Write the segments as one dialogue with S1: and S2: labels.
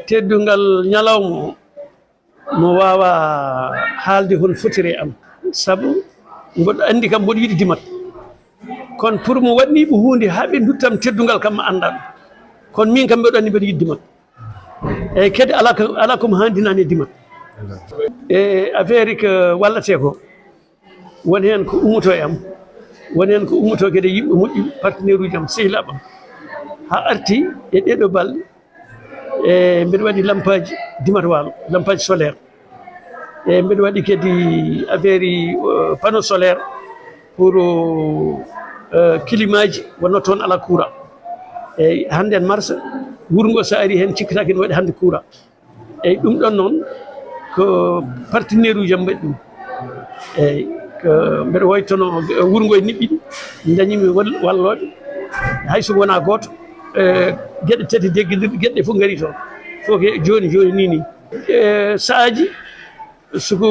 S1: teddungal ñalawma mo wawa haalde hon fotiri am sabu mboɗo andi kam mboɗo yiɗi dimat kono pour mo waɗniɓe hunde ha ɓe duttam teddungal kam ma anda ɗum kono min kam mbeɗo andi mbeɗo yiɗi dimat eyyi kadi ala komo handinani e dimat e affaire ko wallate ko woni hen ko ummoto e am woni hen ko ummoto kede yimɓe moƴƴuɓe partenaire uji am sehilaɓam ha arti e ɗeɗo balɗe e mbeɗa waɗi lampaji dimat walo lampaji solaire e mbeɗa waɗi kadi affaire panneau solaire pour climaji wonno toon ala courant eyyi hande en mars wuuro ngo so ari hen cikkata kene waɗi hande courant eyyi ɗum ɗon noon ko partenaire uji am mbaɗi ɗum eyyi ko mbeɗa woytono wuuro ngo e niɓɓiɗi dañimi walloɓe hayso wona goto gueɗe tati degguidirɗe gueɗe fof gaari toon fof ke joni ni saaji soko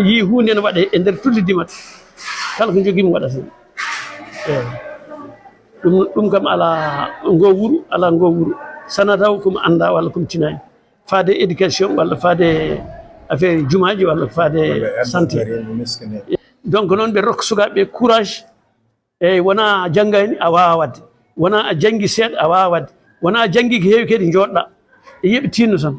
S1: yi hunde ne waɗe e nder tulde dimat kala ko joguimi waɗata eyyi ɗum kam ala ngo wuuro sana taw komi anda walla komi tinani faade éducation walla faade affaire jumaji walla faade santé donc noon ɓe rokka sukaɓeɓe courage eyyi wona janggani a wawa wadde wona a janggui seeɗa a wawa wadde wona a janggui ko heewi kadi jooɗɗa e yooɓe tinno tan